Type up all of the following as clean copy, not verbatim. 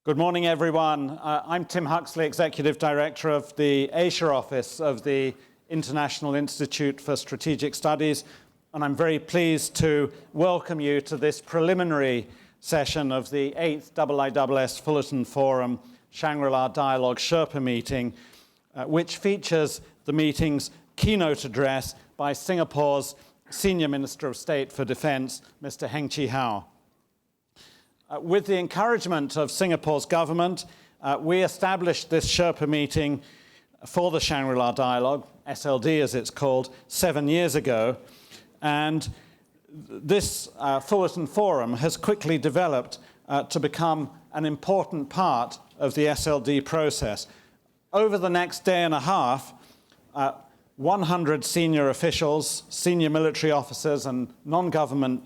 Good morning, everyone. I'm Tim Huxley, Executive Director of the Asia Office of the International Institute for Strategic Studies, and I'm very pleased to welcome you to this preliminary session of the 8th IISS Fullerton Forum Shangri-La Dialogue Sherpa meeting, which features the meeting's keynote address by Singapore's Senior Minister of State for Defence, Mr. Heng Chee. With the encouragement of Singapore's government, we established this Sherpa meeting for the Shangri-La Dialogue, SLD as it's called, 7 years ago. And this Fullerton Forum has quickly developed to become an important part of the SLD process. Over the next day and a half, 100 senior officials, senior military officers and non-government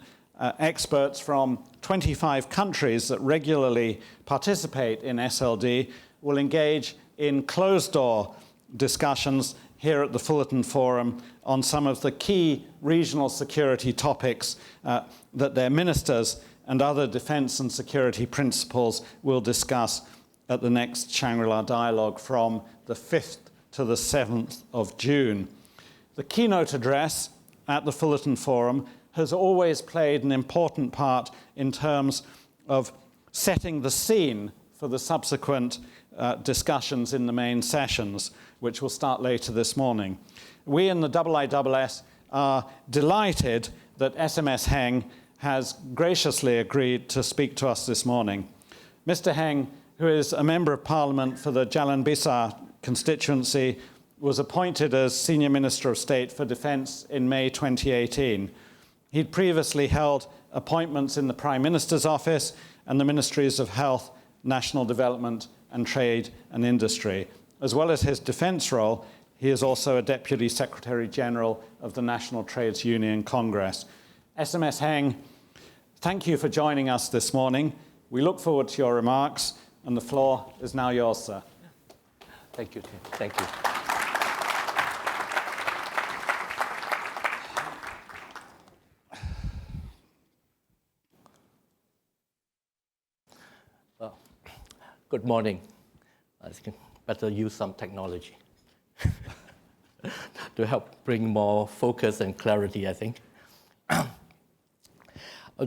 experts from 25 countries that regularly participate in SLD will engage in closed-door discussions here at the Fullerton Forum on some of the key regional security topics that their ministers and other defense and security principals will discuss at the next Shangri-La Dialogue from the 5th to the 7th of June. The keynote address at the Fullerton Forum has always played an important part in terms of setting the scene for the subsequent discussions in the main sessions, which will start later this morning. We in the IISS are delighted that SMS Heng has graciously agreed to speak to us this morning. Mr. Heng, who is a Member of Parliament for the Jalan Besar constituency, was appointed as Senior Minister of State for Defence in May 2018. He'd previously held appointments in the Prime Minister's office and the Ministries of Health, National Development and Trade and Industry. As well as his defence role, he is also a Deputy Secretary General of the National Trades Union Congress. SMS Heng, thank you for joining us this morning. We look forward to your remarks, and the floor is now yours, sir. Thank you, Tim. Thank you. Good morning. I better use some technology to help bring more focus and clarity, I think.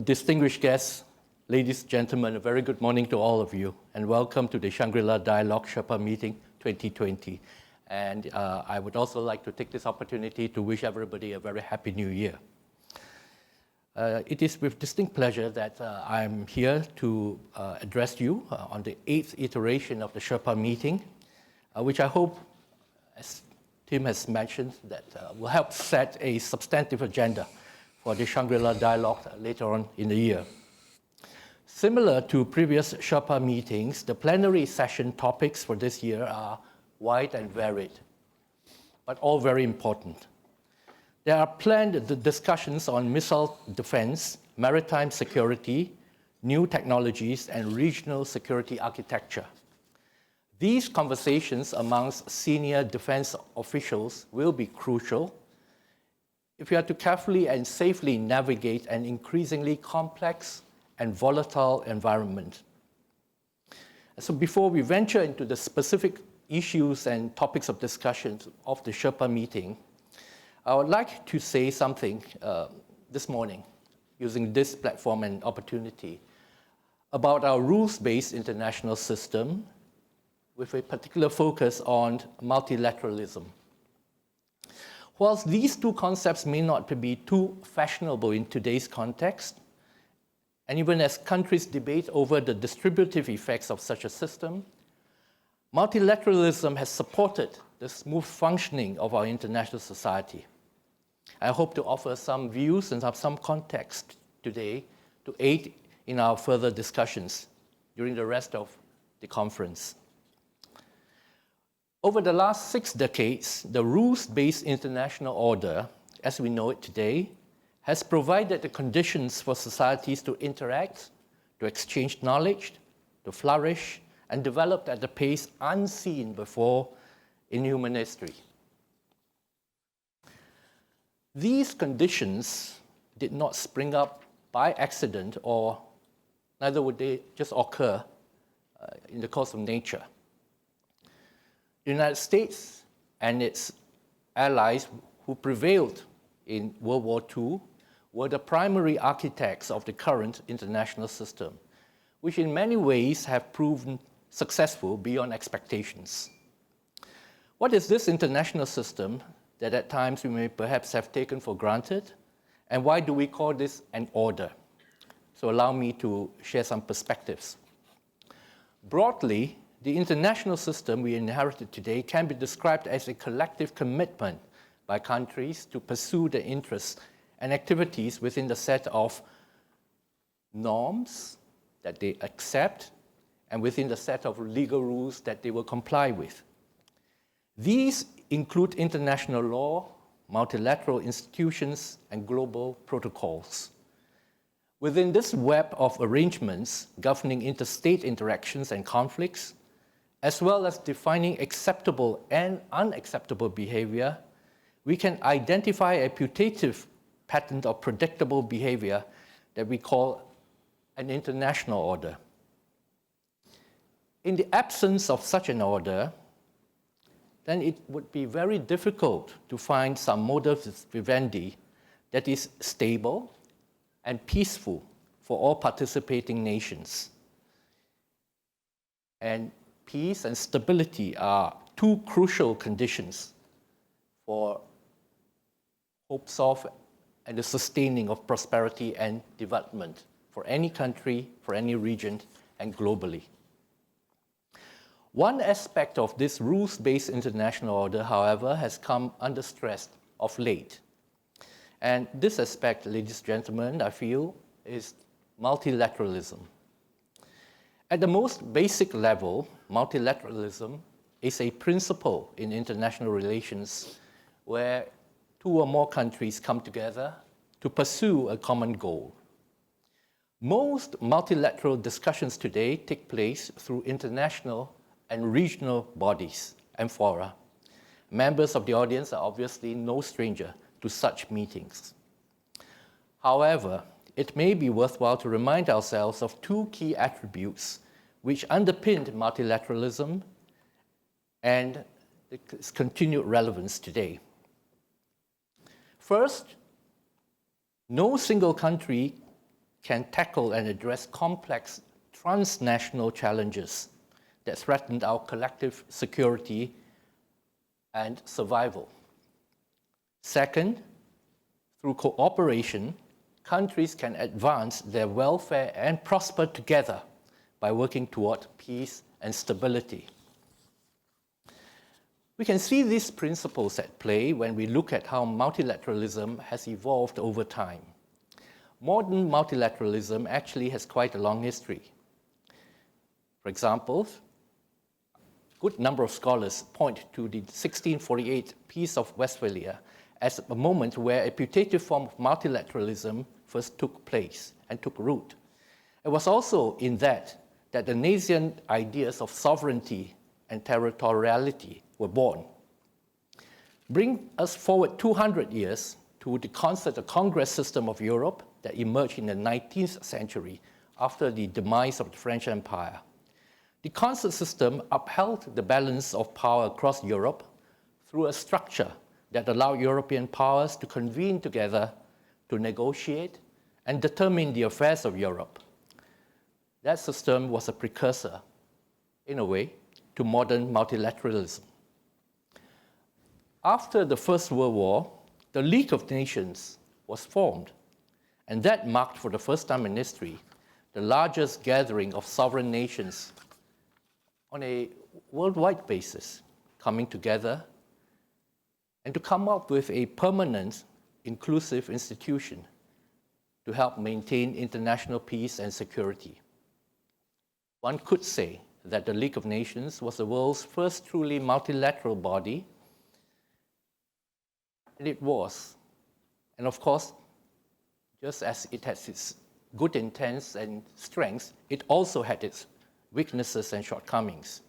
Distinguished guests, ladies and gentlemen, a very good morning to all of you, and welcome to the Shangri-La Dialogue Sherpa Meeting 2020. And I would also like to take this opportunity to wish everybody a very happy new year. It is with distinct pleasure that I'm here to address you on the 8th iteration of the Sherpa meeting, which I hope, as Tim has mentioned, that will help set a substantive agenda for the Shangri-La Dialogue later on in the year. Similar to previous Sherpa meetings, the plenary session topics for this year are wide and varied, but all very important. There are planned discussions on missile defense, maritime security, new technologies, and regional security architecture. These conversations amongst senior defense officials will be crucial if we are to carefully and safely navigate an increasingly complex and volatile environment. So before we venture into the specific issues and topics of discussion of the Sherpa meeting, I would like to say something this morning, using this platform and opportunity, about our rules-based international system with a particular focus on multilateralism. Whilst these two concepts may not be too fashionable in today's context, and even as countries debate over the distributive effects of such a system, multilateralism has supported the smooth functioning of our international society. I hope to offer some views and some context today to aid in our further discussions during the rest of the conference. Over the last 6 decades, the rules-based international order, as we know it today, has provided the conditions for societies to interact, to exchange knowledge, to flourish, and develop at a pace unseen before in human history. These conditions did not spring up by accident, or neither would they just occur in the course of nature. The United States and its allies who prevailed in World War II were the primary architects of the current international system, which in many ways have proven successful beyond expectations. What is this international system that at times we may perhaps have taken for granted, and why do we call this an order? So allow me to share some perspectives. Broadly, the international system we inherited today can be described as a collective commitment by countries to pursue their interests and activities within the set of norms that they accept and within the set of legal rules that they will comply with. These include international law, multilateral institutions, and global protocols. Within this web of arrangements governing interstate interactions and conflicts, as well as defining acceptable and unacceptable behavior, we can identify a putative pattern of predictable behavior that we call an international order. In the absence of such an order, then it would be very difficult to find some modus vivendi that is stable and peaceful for all participating nations. And peace and stability are two crucial conditions for hopes of and the sustaining of prosperity and development for any country, for any region, and globally. One aspect of this rules-based international order, however, has come under stress of late. And this aspect, ladies and gentlemen, I feel, is multilateralism. At the most basic level, multilateralism is a principle in international relations where two or more countries come together to pursue a common goal. Most multilateral discussions today take place through international and regional bodies and fora. Members of the audience are obviously no stranger to such meetings. However, it may be worthwhile to remind ourselves of two key attributes which underpinned multilateralism and its continued relevance today. First, no single country can tackle and address complex transnational challenges that threatened our collective security and survival. Second, through cooperation, countries can advance their welfare and prosper together by working toward peace and stability. We can see these principles at play when we look at how multilateralism has evolved over time. Modern multilateralism actually has quite a long history. For example, a good number of scholars point to the 1648 Peace of Westphalia as a moment where a putative form of multilateralism first took place and took root. It was also in that the nascent ideas of sovereignty and territoriality were born. Bring us forward 200 years to the concert of Congress system of Europe that emerged in the 19th century after the demise of the French Empire. The concert system upheld the balance of power across Europe through a structure that allowed European powers to convene together to negotiate and determine the affairs of Europe. That system was a precursor, in a way, to modern multilateralism. After the First World War, the League of Nations was formed, and that marked for the first time in history the largest gathering of sovereign nations on a worldwide basis, coming together and to come up with a permanent, inclusive institution to help maintain international peace and security. One could say that the League of Nations was the world's first truly multilateral body, and it was. And of course, just as it has its good intents and strengths, it also had its weaknesses and shortcomings.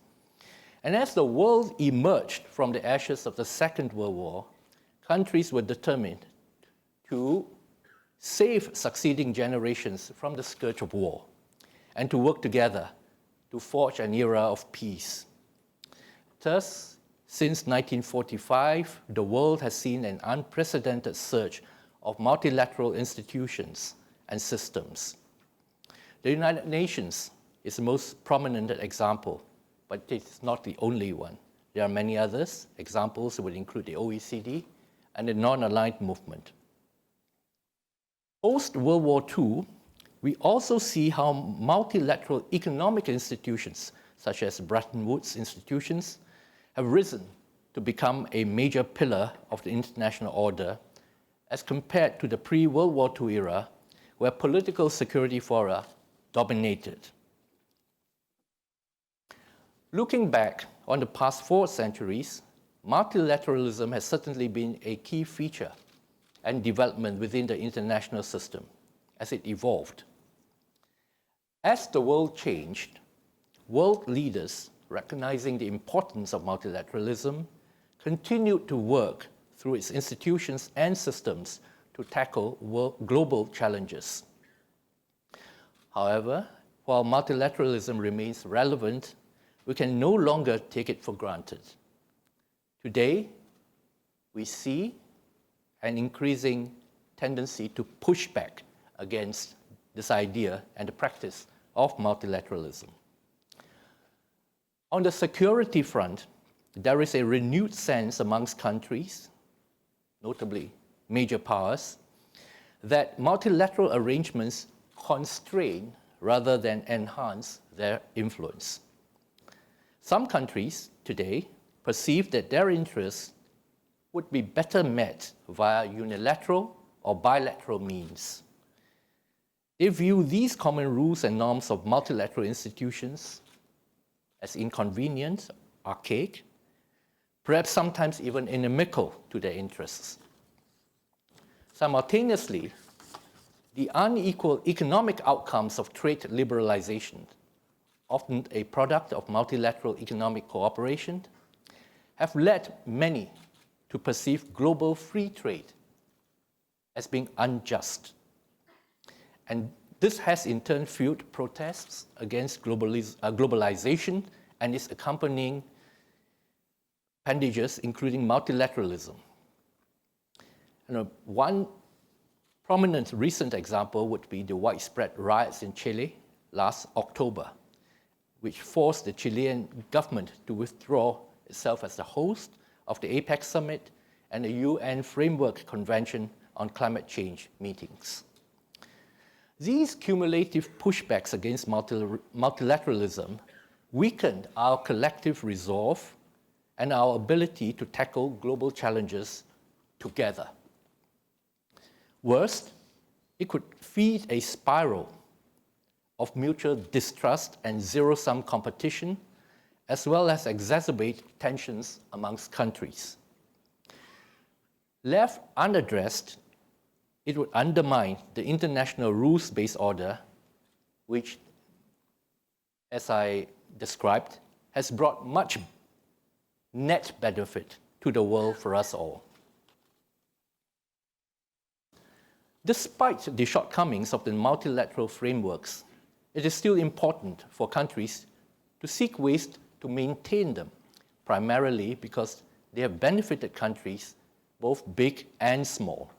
And as the world emerged from the ashes of the Second World War, countries were determined to save succeeding generations from the scourge of war and to work together to forge an era of peace. Thus, since 1945, the world has seen an unprecedented surge of multilateral institutions and systems. The United Nations is the most prominent example, but it is not the only one. There are many others. Examples would include the OECD and the non-aligned movement. Post-World War II, we also see how multilateral economic institutions, such as Bretton Woods institutions, have risen to become a major pillar of the international order as compared to the pre-World War II era, where political security fora dominated. Looking back on the past 4 centuries, multilateralism has certainly been a key feature and development within the international system as it evolved. As the world changed, world leaders, recognizing the importance of multilateralism, continued to work through its institutions and systems to tackle global challenges. However, while multilateralism remains relevant, we can no longer take it for granted. Today, we see an increasing tendency to push back against this idea and the practice of multilateralism. On the security front, there is a renewed sense amongst countries, notably major powers, that multilateral arrangements constrain rather than enhance their influence. Some countries today perceive that their interests would be better met via unilateral or bilateral means. They view these common rules and norms of multilateral institutions as inconvenient, archaic, perhaps sometimes even inimical to their interests. Simultaneously, the unequal economic outcomes of trade liberalization, often a product of multilateral economic cooperation, have led many to perceive global free trade as being unjust. And this has in turn fueled protests against globalization and its accompanying appendages, including multilateralism. One prominent recent example would be the widespread riots in Chile last October, which forced the Chilean government to withdraw itself as the host of the APEC summit and the UN Framework Convention on Climate Change meetings. These cumulative pushbacks against multilateralism weakened our collective resolve and our ability to tackle global challenges together. Worst, it could feed a spiral of mutual distrust and zero-sum competition, as well as exacerbate tensions amongst countries. Left unaddressed, it would undermine the international rules-based order, which, as I described, has brought much net benefit to the world for us all. Despite the shortcomings of the multilateral frameworks, it is still important for countries to seek ways to maintain them, primarily because they have benefited countries, both big and small.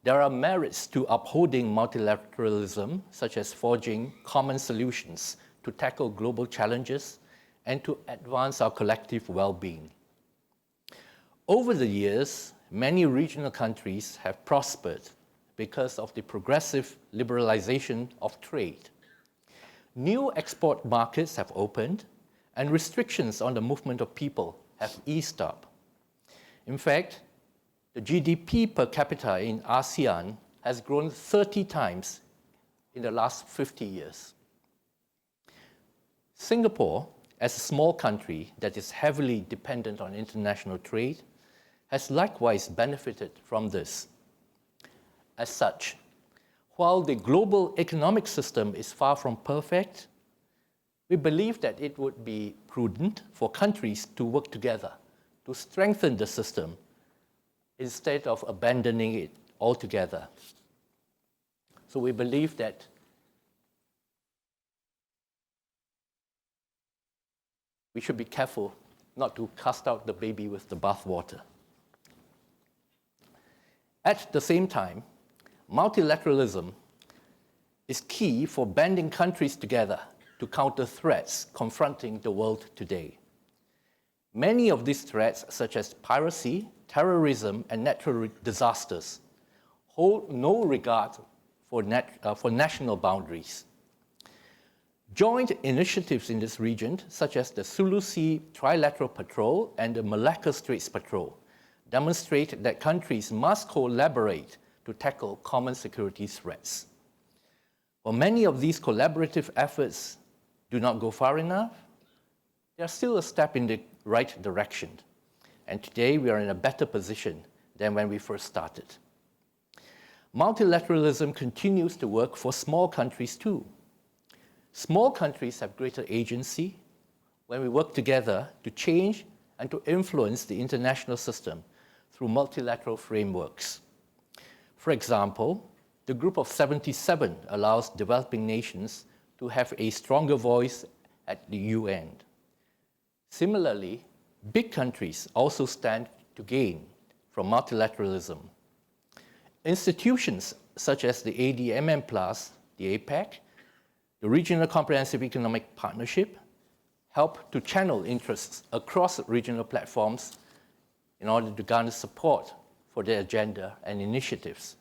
There are merits to upholding multilateralism, such as forging common solutions to tackle global challenges and to advance our collective well-being. Over the years, many regional countries have prospered because of the progressive liberalization of trade. New export markets have opened, and restrictions on the movement of people have eased up. In fact, the GDP per capita in ASEAN has grown 30 times in the last 50 years. Singapore, as a small country that is heavily dependent on international trade, has likewise benefited from this. As such, while the global economic system is far from perfect, we believe that it would be prudent for countries to work together to strengthen the system instead of abandoning it altogether. So we believe that we should be careful not to cast out the baby with the bathwater. At the same time, multilateralism is key for banding countries together to counter threats confronting the world today. Many of these threats, such as piracy, terrorism, and natural disasters, hold no regard for national boundaries. Joint initiatives in this region, such as the Sulu Sea Trilateral Patrol and the Malacca Straits Patrol, demonstrate that countries must collaborate to tackle common security threats. While many of these collaborative efforts do not go far enough, they are still a step in the right direction. And today we are in a better position than when we first started. Multilateralism continues to work for small countries too. Small countries have greater agency when we work together to change and to influence the international system through multilateral frameworks. For example, the Group of 77 allows developing nations to have a stronger voice at the UN. Similarly, big countries also stand to gain from multilateralism. Institutions such as the ADMM+, the APEC, the Regional Comprehensive Economic Partnership, help to channel interests across regional platforms in order to garner support for their agenda and initiatives.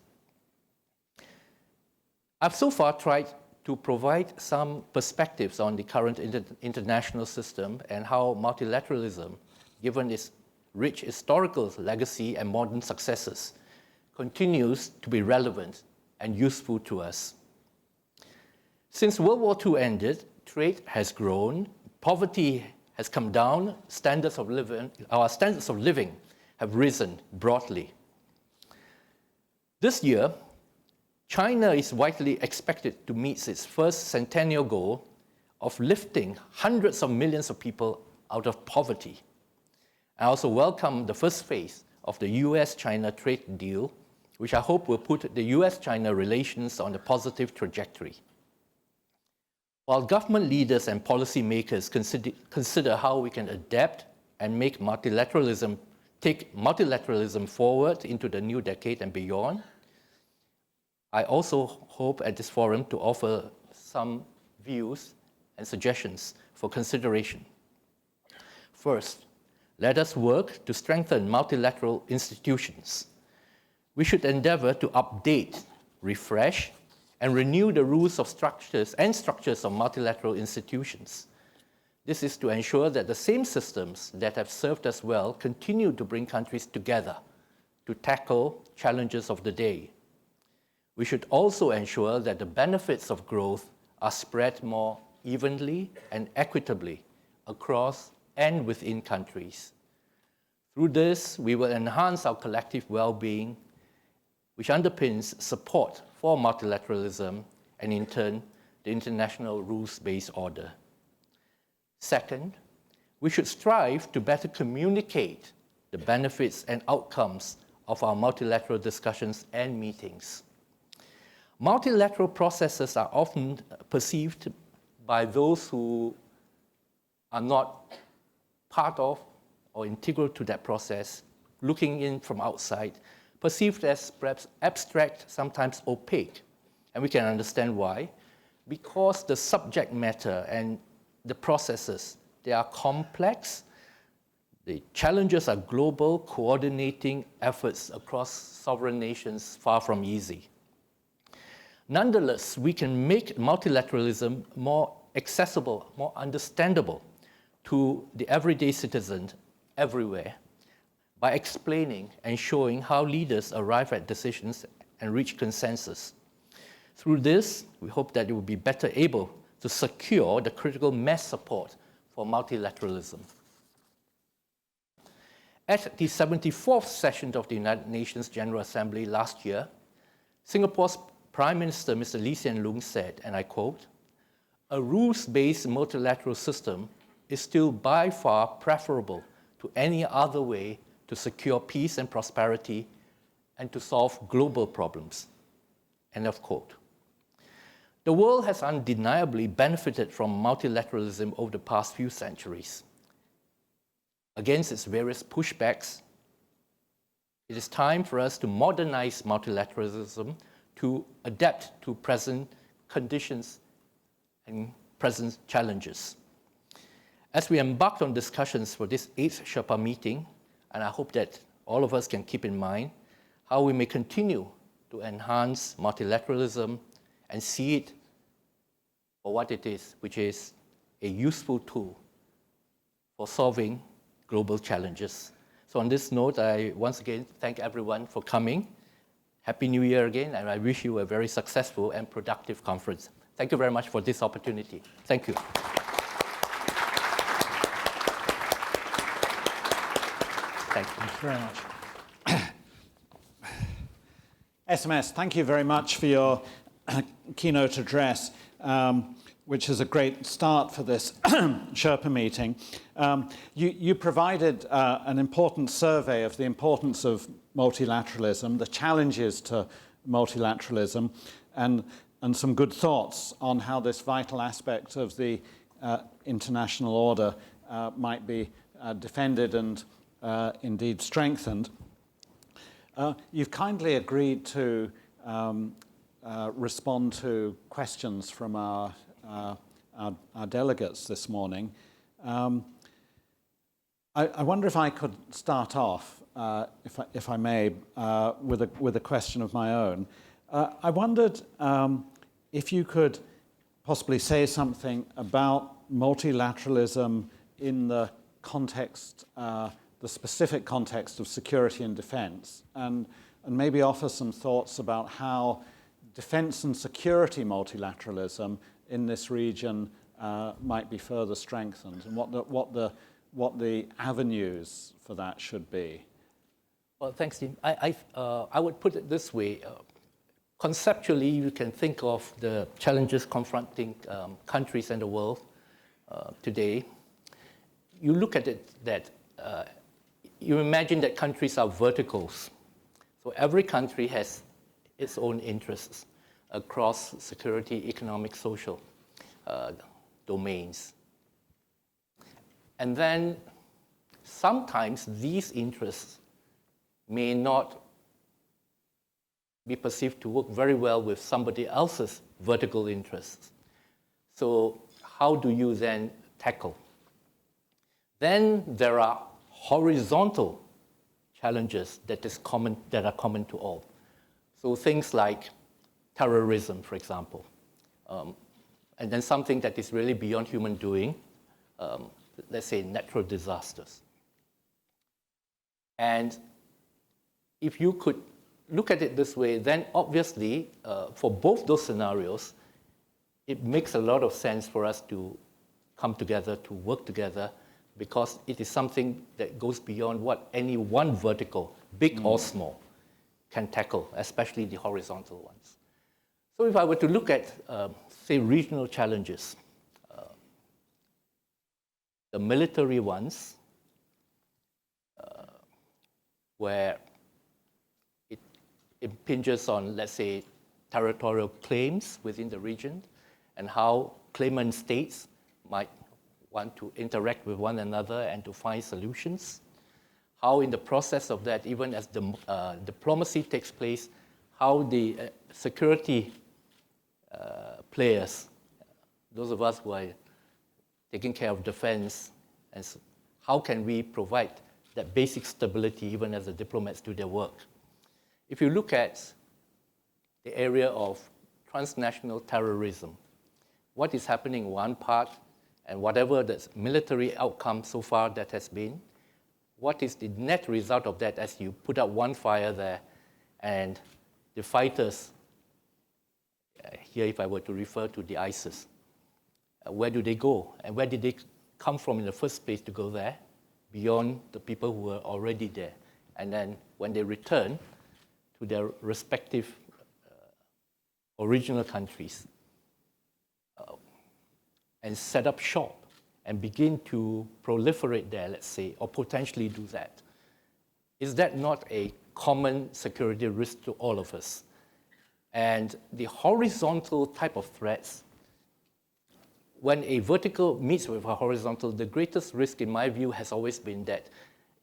I've so far tried to provide some perspectives on the current international system and how multilateralism, given its rich historical legacy and modern successes, continues to be relevant and useful to us. Since World War II ended, trade has grown, poverty has come down, our standards of living have risen broadly. This year, China is widely expected to meet its first centennial goal of lifting hundreds of millions of people out of poverty. I also welcome the first phase of the US-China trade deal, which I hope will put the US-China relations on a positive trajectory. While government leaders and policymakers consider how we can adapt and make take multilateralism forward into the new decade and beyond, I also hope at this forum to offer some views and suggestions for consideration. First, let us work to strengthen multilateral institutions. We should endeavor to update, refresh, and renew the rules of structures of multilateral institutions. This is to ensure that the same systems that have served us well continue to bring countries together to tackle challenges of the day. We should also ensure that the benefits of growth are spread more evenly and equitably across and within countries. Through this, we will enhance our collective well-being, which underpins support for multilateralism and, in turn, the international rules-based order. Second, we should strive to better communicate the benefits and outcomes of our multilateral discussions and meetings. Multilateral processes are often perceived by those who are not part of or integral to that process, looking in from outside, perceived as perhaps abstract, sometimes opaque. And we can understand why. Because the subject matter and the processes, they are complex. The challenges are global, coordinating efforts across sovereign nations far from easy. Nonetheless, we can make multilateralism more accessible, more understandable to the everyday citizen everywhere by explaining and showing how leaders arrive at decisions and reach consensus. Through this, we hope that it will be better able to secure the critical mass support for multilateralism. At the 74th session of the United Nations General Assembly last year, Singapore's Prime Minister, Mr. Lee Hsien Loong said, and I quote, "A rules-based multilateral system is still by far preferable to any other way to secure peace and prosperity and to solve global problems." End of quote. The world has undeniably benefited from multilateralism over the past few centuries. against its various pushbacks, it is time for us to modernize multilateralism to adapt to present conditions and present challenges. As we embark on discussions for this 8th Sherpa meeting, and I hope that all of us can keep in mind how we may continue to enhance multilateralism and see it for what it is, which is a useful tool for solving global challenges. So on this note, I once again thank everyone for coming. Happy New Year again, and I wish you a very successful and productive conference. Thank you very much for this opportunity. Thank you. Thank you very much. SMS, thank you very much for your keynote address, which is a great start for this Sherpa meeting. You provided an important survey of the importance of multilateralism, the challenges to multilateralism, and some good thoughts on how this vital aspect of the international order might be defended and indeed strengthened. You've kindly agreed to respond to questions from our delegates this morning. I wonder if I could start off, if I may, with a question of my own. I wondered if you could possibly say something about multilateralism in the context, the specific context of security and defense, and maybe offer some thoughts about how defense and security multilateralism in this region might be further strengthened, and what the avenues for that should be. Well, thanks, Tim. I would put it this way. Conceptually, you can think of the challenges confronting countries in the world today. You look at it that you imagine that countries are verticals. So every country has its own interests across security, economic, social domains. And then sometimes these interests may not be perceived to work very well with somebody else's vertical interests. So how do you then tackle? Then there are horizontal challenges that are common to all. So things like terrorism, for example, and then something that is really beyond human doing, let's say natural disasters. And if you could look at it this way, then obviously for both those scenarios, it makes a lot of sense for us to come together, to work together, because it is something that goes beyond what any one vertical, big or small, can tackle, especially the horizontal ones. So if I were to look at, say, regional challenges, the military ones, where it impinges on, let's say, territorial claims within the region, and how claimant states might want to interact with one another and to find solutions. How in the process of that, even as the diplomacy takes place, how the security players, those of us who are taking care of defense, and how can we provide that basic stability even as the diplomats do their work? If you look at the area of transnational terrorism, what is happening in one part, and whatever the military outcome so far that has been, what is the net result of that as you put out one fire there and the fighters, here if I were to refer to the ISIS, where do they go? And where did they come from in the first place to go there, beyond the people who were already there? And then when they return to their respective original countries, and set up shop and begin to proliferate there, let's say, or potentially do that. Is that not a common security risk to all of us? And the horizontal type of threats, when a vertical meets with a horizontal, the greatest risk, in my view, has always been that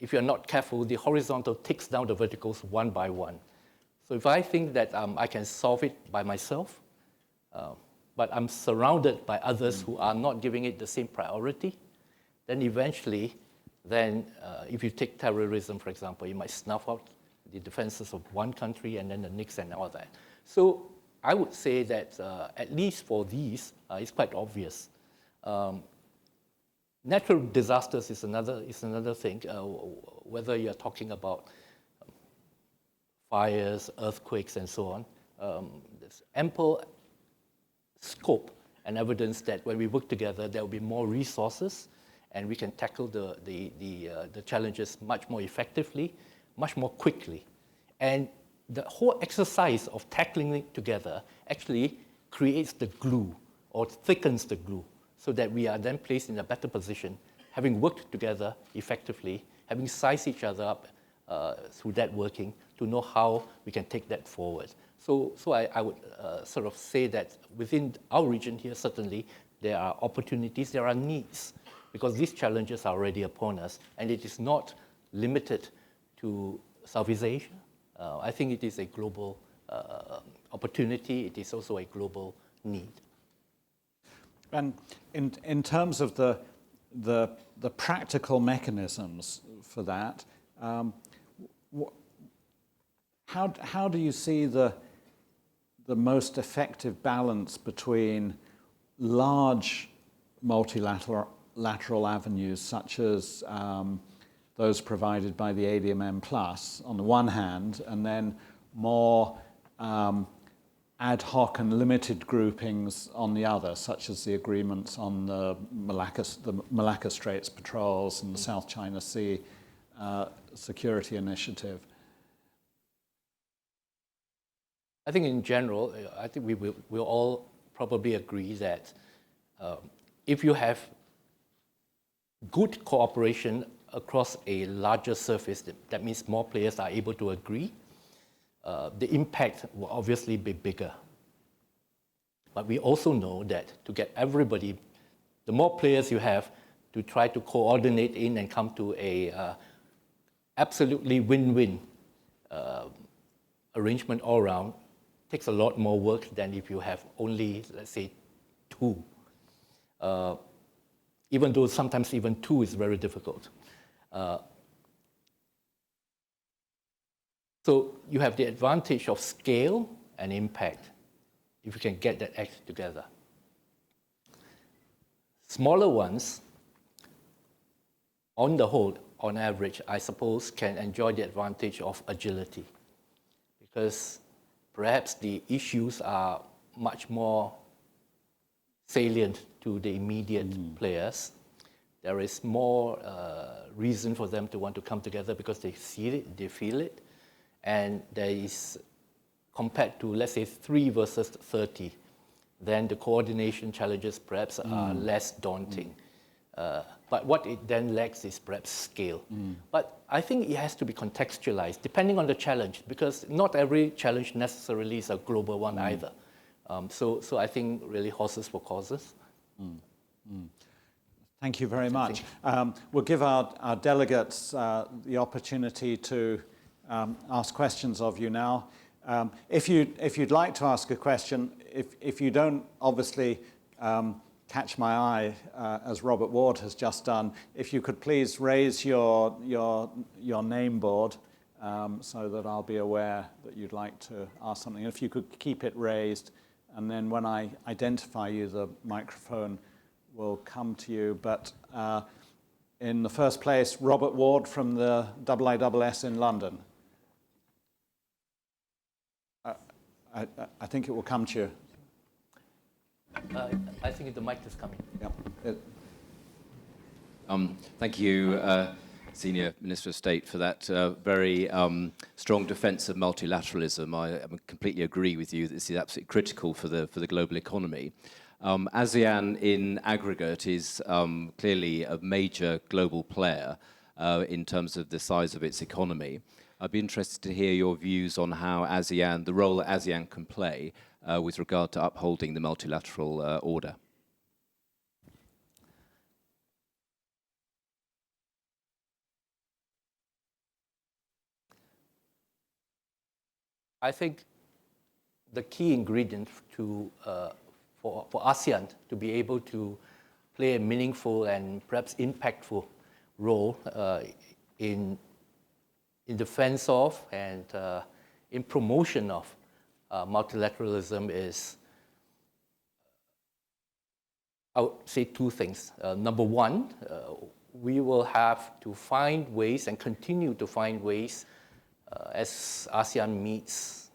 if you're not careful, the horizontal takes down the verticals one by one. So if I think that I can solve it by myself, but I'm surrounded by others who are not giving it the same priority, then eventually, if you take terrorism, for example, you might snuff out the defenses of one country and then the next and all that. So I would say that at least for these, it's quite obvious. Natural disasters is another thing, whether you're talking about fires, earthquakes, and so on. There's ample scope and evidence that when we work together, there will be more resources, and we can tackle the challenges much more effectively, much more quickly. And the whole exercise of tackling it together actually creates the glue or thickens the glue so that we are then placed in a better position, having worked together effectively, having sized each other up through that working to know how we can take that forward. So I would sort of say that within our region here, certainly, there are opportunities, there are needs, because these challenges are already upon us, and it is not limited to Southeast Asia. I think it is a global opportunity. It is also a global need. And in terms of the practical mechanisms for that, how do you see the most effective balance between large multilateral avenues such as those provided by the ADMM Plus on the one hand, and then more ad hoc and limited groupings on the other, such as the agreements on the Malacca Straits patrols and the South China Sea security initiative? I think in general, I think we'll all probably agree that if you have good cooperation across a larger surface, that means more players are able to agree, the impact will obviously be bigger. But we also know that to get everybody, the more players you have to try to coordinate in and come to a absolutely win-win arrangement all around, takes a lot more work than if you have only, let's say, two. Even though sometimes even two is very difficult. So you have the advantage of scale and impact if you can get that act together. Smaller ones, on the whole, on average, I suppose, can enjoy the advantage of agility, because perhaps the issues are much more salient to the immediate players. There is more reason for them to want to come together because they see it, they feel it, and there is, compared to, let's say, 3 versus 30, then the coordination challenges perhaps are less daunting. But what it then lacks is perhaps scale. But I think it has to be contextualized, depending on the challenge, because not every challenge necessarily is a global one either. So I think really horses for courses. Thank you very much. We'll give our delegates the opportunity to ask questions of you now. If you'd like to ask a question, if you don't obviously catch my eye, as Robert Ward has just done, if you could please raise your name board so that I'll be aware that you'd like to ask something. If you could keep it raised, and then when I identify you, the microphone will come to you. But in the first place, Robert Ward from the IISS in London. I think it will come to you. I think the mic is coming. Yep. Thank you, Senior Minister of State, for that very strong defence of multilateralism. I completely agree with you that this is absolutely critical for the global economy. ASEAN in aggregate is clearly a major global player in terms of the size of its economy. I'd be interested to hear your views on how ASEAN, the role that ASEAN can play with regard to upholding the multilateral order. I think the key ingredient for ASEAN to be able to play a meaningful and perhaps impactful role in defense of and in promotion of multilateralism is, I would say two things. Number one, we will have to find ways and continue to find ways as ASEAN meets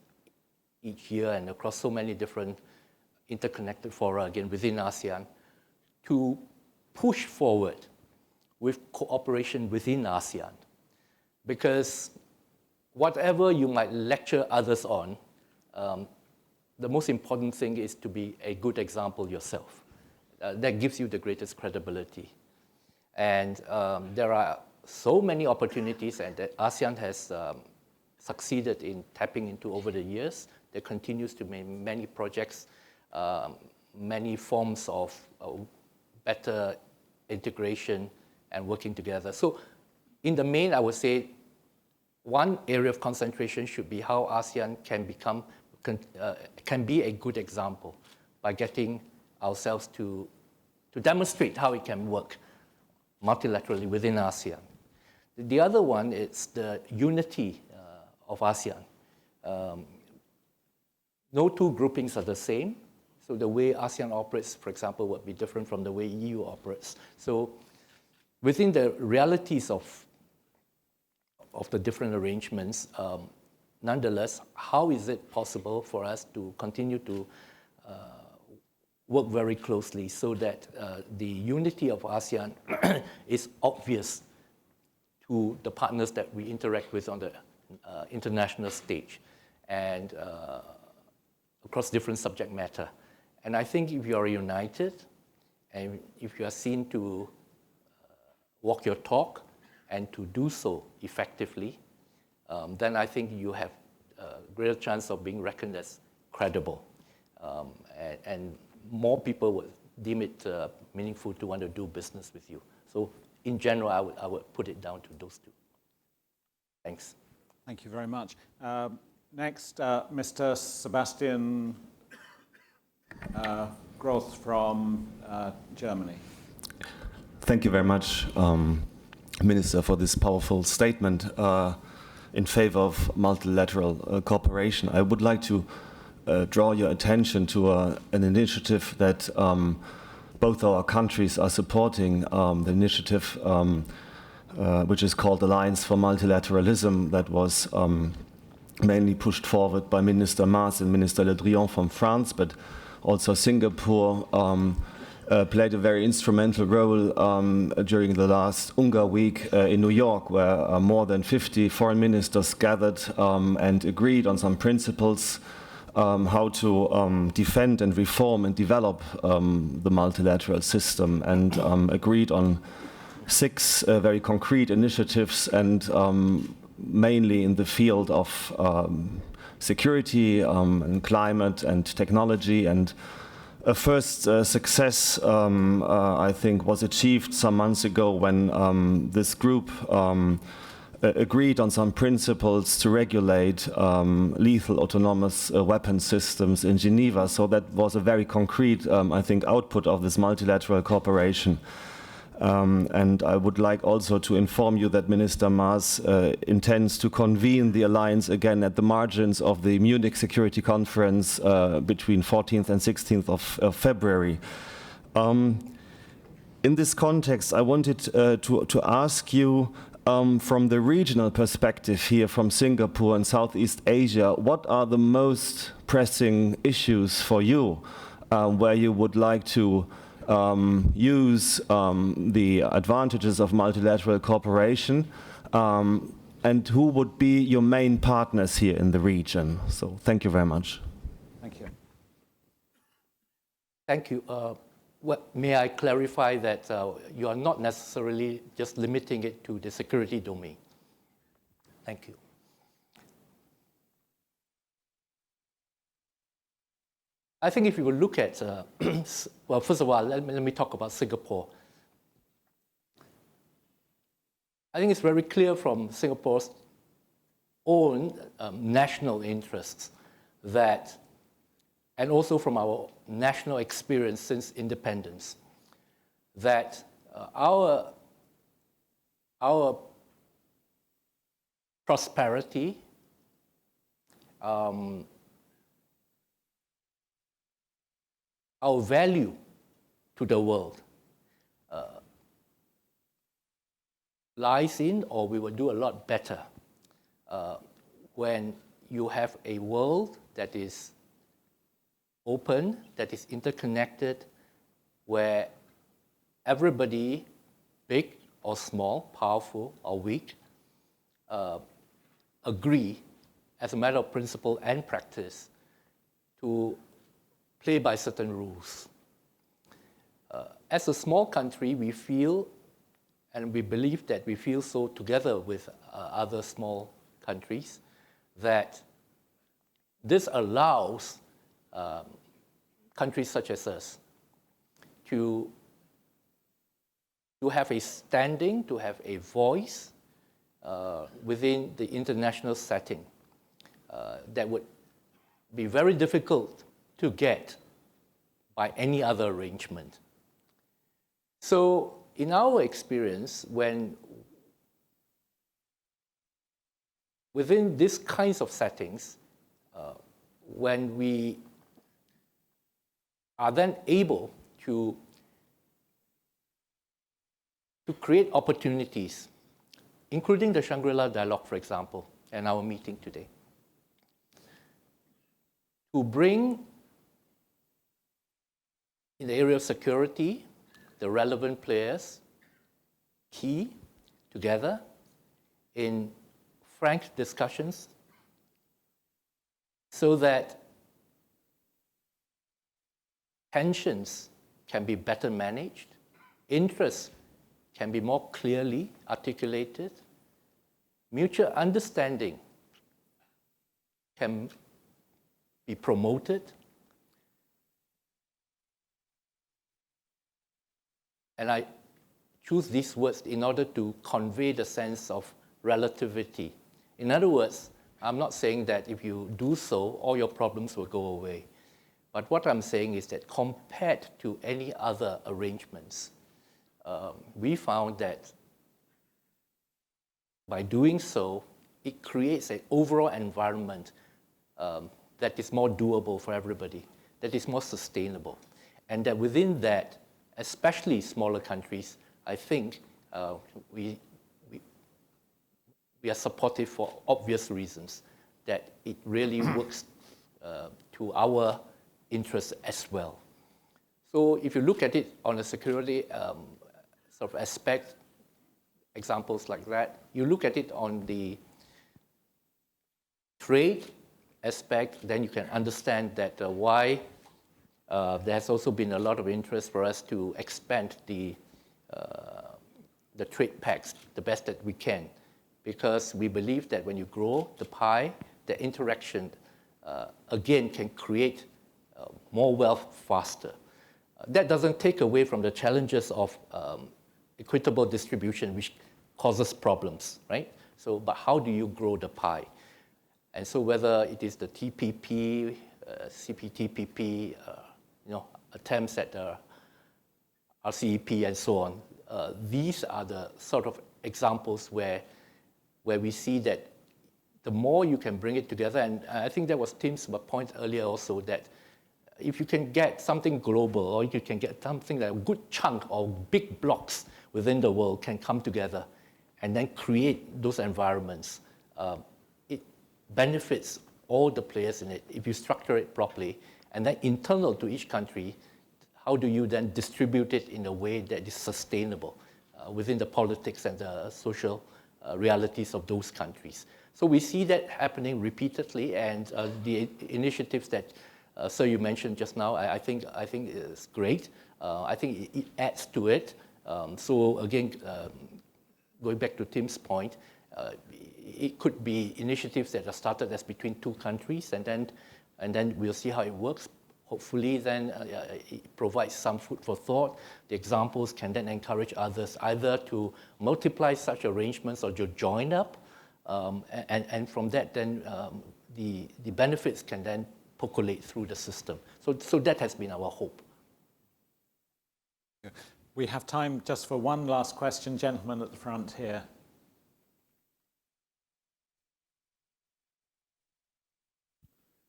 each year and across so many different interconnected fora, again, within ASEAN, to push forward with cooperation within ASEAN. Because whatever you might lecture others on, the most important thing is to be a good example yourself. That gives you the greatest credibility. And there are so many opportunities and that ASEAN has succeeded in tapping into over the years. There continues to be many projects, many forms of better integration and working together. So in the main, I would say one area of concentration should be how ASEAN can be a good example by getting ourselves to demonstrate how it can work multilaterally within ASEAN. The other one is the unity of ASEAN. No two groupings are the same. So the way ASEAN operates, for example, would be different from the way EU operates. So within the realities of the different arrangements, nonetheless, how is it possible for us to continue to work very closely so that the unity of ASEAN is obvious to the partners that we interact with on the international stage and across different subject matter. And I think if you are united and if you are seen to walk your talk and to do so effectively, then I think you have a greater chance of being reckoned as credible. And more people would deem it meaningful to want to do business with you. So in general, I would put it down to those two. Thanks. Thank you very much. Next, Mr. Sebastian Groth from Germany. Thank you very much, Minister, for this powerful statement in favor of multilateral cooperation. I would like to draw your attention to an initiative that both our countries are supporting, the initiative which is called Alliance for Multilateralism, that was mainly pushed forward by Minister Mas and Minister Le Drian from France, but also Singapore played a very instrumental role during the last UNGA week in New York, where more than 50 foreign ministers gathered and agreed on some principles how to defend and reform and develop the multilateral system, and agreed on 6 very concrete initiatives, and mainly in the field of security and climate and technology. And a first success, I think, was achieved some months ago when this group agreed on some principles to regulate lethal autonomous weapon systems in Geneva. So that was a very concrete, I think, output of this multilateral cooperation. And I would like also to inform you that Minister Mas intends to convene the alliance again at the margins of the Munich Security Conference between 14th and 16th of February. In this context, I wanted to ask you, from the regional perspective here from Singapore and Southeast Asia, what are the most pressing issues for you where you would like to use the advantages of multilateral cooperation, and who would be your main partners here in the region? So thank you very much. Thank you. Thank you. May I clarify that you are not necessarily just limiting it to the security domain? Thank you. I think if you will look at, well, first of all, let me talk about Singapore. I think it's very clear from Singapore's own national interests that, and also from our national experience since independence, that our prosperity, our value to the world lies in, or we will do a lot better when you have a world that is open, that is interconnected, where everybody, big or small, powerful or weak, agree as a matter of principle and practice to play by certain rules. As a small country, we feel, and we believe that we feel so together with other small countries, that this allows countries such as us to have a standing, to have a voice within the international setting that would be very difficult to get by any other arrangement. So in our experience, when within these kinds of settings, when we are then able to create opportunities, including the Shangri-La Dialogue, for example, and our meeting today, to bring, in the area of security, the relevant players, Key, together in frank discussions so that tensions can be better managed, interests can be more clearly articulated, mutual understanding can be promoted, and I choose these words in order to convey the sense of relativity. In other words, I'm not saying that if you do so, all your problems will go away. But what I'm saying is that compared to any other arrangements, we found that by doing so, it creates an overall environment that is more doable for everybody, that is more sustainable. And that within that, especially smaller countries, I think we are supportive for obvious reasons, that it really works to our interests as well. So if you look at it on a security sort of aspect, examples like that, you look at it on the trade aspect, then you can understand that why there has also been a lot of interest for us to expand the trade pacts the best that we can, because we believe that when you grow the pie, the interaction again can create more wealth faster. That doesn't take away from the challenges of equitable distribution, which causes problems, right? So, but how do you grow the pie? And so whether it is the TPP, CPTPP, attempts at RCEP and so on, these are the sort of examples where we see that the more you can bring it together, and I think that was Tim's point earlier also, that if you can get something global, or you can get something like a good chunk or big blocks within the world can come together and then create those environments, it benefits all the players in it if you structure it properly. And then internal to each country, how do you then distribute it in a way that is sustainable within the politics and the social realities of those countries? So we see that happening repeatedly, and the initiatives that Sir, you mentioned just now, I think it's great. I think it adds to it. So again, going back to Tim's point, it could be initiatives that are started as between two countries, and then we'll see how it works. Hopefully, then it provides some food for thought. The examples can then encourage others either to multiply such arrangements or to join up And from that, then the benefits can then percolate through the system. So that has been our hope. We have time just for one last question. Gentleman at the front here.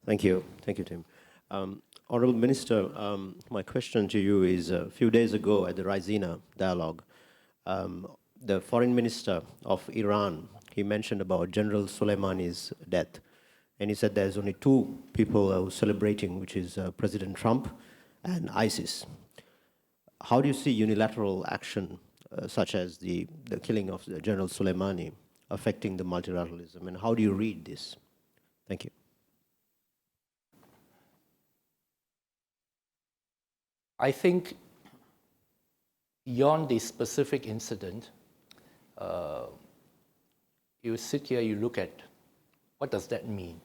Thank you, Tim. Honourable Minister, my question to you is, a few days ago at the Raisina Dialogue, the Foreign Minister of Iran, he mentioned about General Soleimani's death. And he said there's only two people who are celebrating, which is President Trump and ISIS. How do you see unilateral action, such as the killing of General Soleimani, affecting the multilateralism? And how do you read this? Thank you. I think beyond the specific incident, you sit here, you look at what does that mean?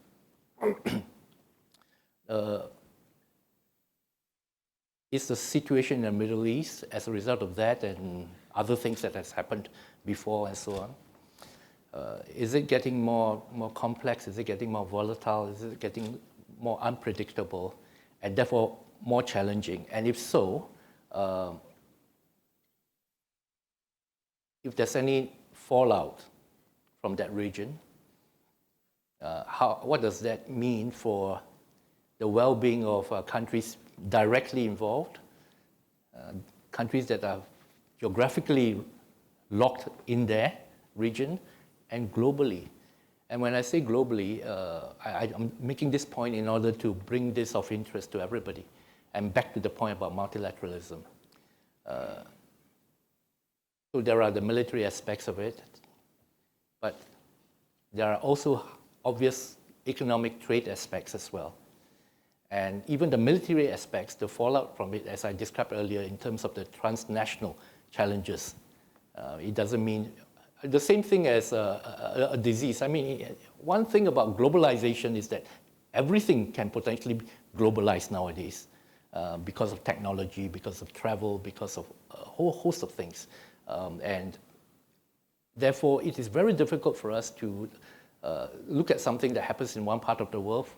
Is the situation in the Middle East as a result of that and other things that has happened before and so on? Is it getting more complex? Is it getting more volatile? Is it getting more unpredictable and therefore more challenging? And if so, if there's any fallout from that region, what does that mean for the well-being of countries directly involved, countries that are geographically locked in their region, and globally? And when I say globally, I'm making this point in order to bring this of interest to everybody. And back to the point about multilateralism. So there are the military aspects of it, but there are also obvious economic trade aspects as well. And even the military aspects, the fallout from it, as I described earlier, in terms of the transnational challenges, it doesn't mean the same thing as a disease. I mean, one thing about globalization is that everything can potentially be globalized nowadays because of technology, because of travel, because of a whole host of things. And therefore, it is very difficult for us to look at something that happens in one part of the world,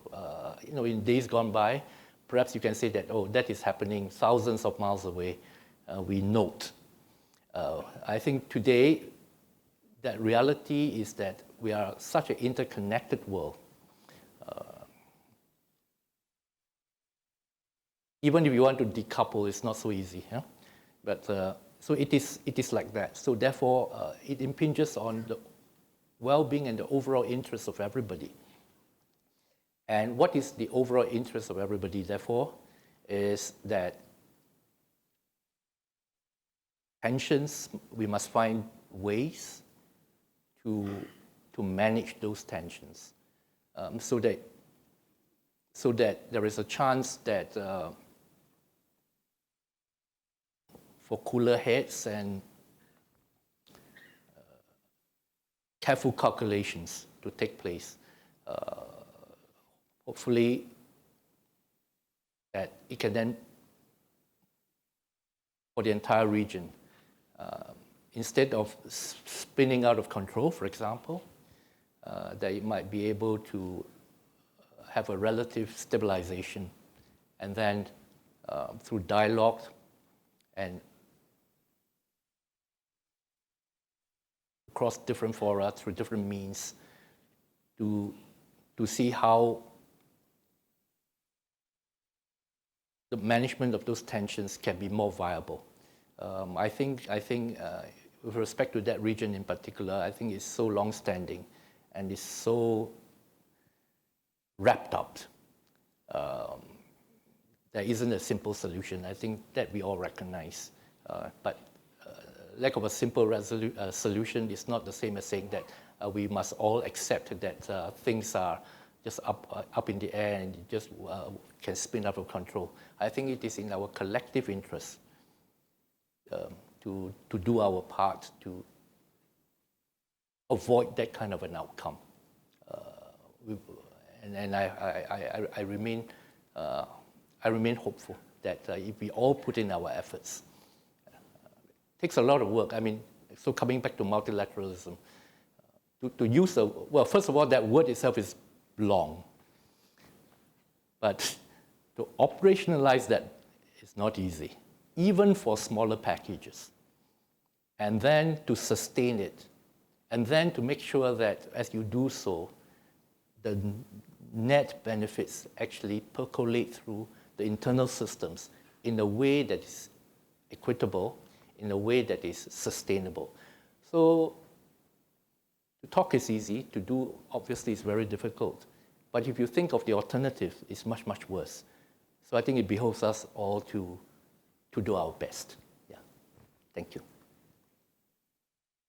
in days gone by. Perhaps you can say that, oh, that is happening thousands of miles away. We note. I think today, that reality is that we are such an interconnected world. Even if you want to decouple, it's not so easy. Huh? But so it is like that. So therefore, it impinges on the well-being and the overall interests of everybody. And what is the overall interest of everybody, therefore, is that tensions, we must find ways to manage those tensions so that there is a chance that for cooler heads and careful calculations to take place. Hopefully, that it can then, for the entire region, instead of spinning out of control, for example, that it might be able to have a relative stabilization, and then through dialogue and across different fora, through different means, to see how the management of those tensions can be more viable. I think with respect to that region in particular, I think it's so long-standing and is so wrapped up. There isn't a simple solution. I think that we all recognize. But lack of a simple solution is not the same as saying that we must all accept that things are just up in the air and just can spin out of control. I think it is in our collective interest to do our part to avoid that kind of an outcome. And I remain hopeful that if we all put in our efforts, it takes a lot of work. I mean, so coming back to multilateralism, to use the, well, first of all, that word itself is long. But to operationalize that is not easy, even for smaller packages. And then to sustain it, and then to make sure that as you do so, the net benefits actually percolate through the internal systems in a way that is equitable, in a way that is sustainable. So to talk is easy, to do obviously is very difficult. But if you think of the alternative, it's much, much worse. So I think it behoves us all to do our best. Yeah. Thank you.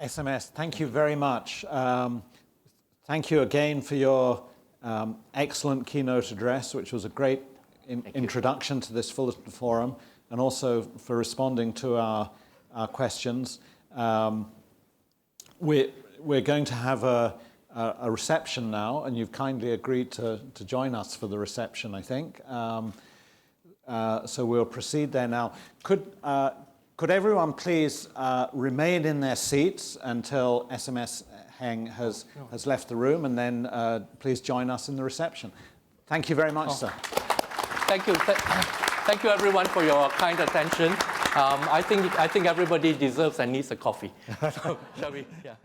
SMS, thank you very much. Thank you again for your excellent keynote address, which was a great introduction to this Fullerton Forum, and also for responding to our questions. We're going to have a reception now, and you've kindly agreed to join us for the reception, I think. So we'll proceed there now. Could everyone please remain in their seats until SMS Heng has left the room, and then please join us in the reception. Thank you very much, sir. Thank you. Thank you, everyone, for your kind attention. I think everybody deserves and needs a coffee. So, shall we? Yeah.